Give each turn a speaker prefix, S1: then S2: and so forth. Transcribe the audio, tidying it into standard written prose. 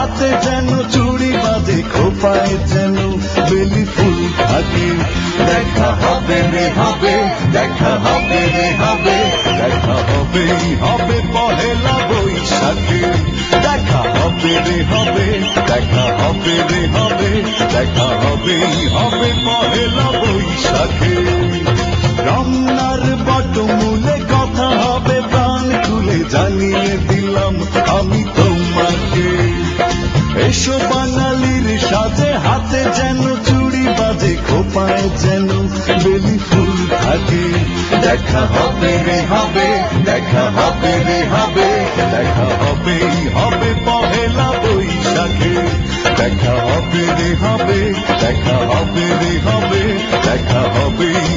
S1: হাতে যেন চুড়ি বাজে, খোপায় যেন বেলি ফুল থাকে। দেখা হবে রে হবে, দেখা হবে রে হবে, দেখা হবেই হবে পহেলা বৈশাখে। দেখা হবে রে হবে, দেখা হবে রে হবে, দেখা হবেই হবে পহেলা বৈশাখে। রমনার বটমূলে কথা হবে প্রাণ খুলে, জানিয়ে দিলাম আমি তোমাকে। এসো বাঙালির সাজে, হাতে যেন চুড়ি বাজে, খোপায় যেন বেলি ফুল থাকে। দেখা হবে রে হবে, দেখা হবে রে হবে, দেখা হবেই হবে পহেলা বৈশাখে। দেখা হবে রে হবে, দেখা হবে রে হবে, দেখা হবেই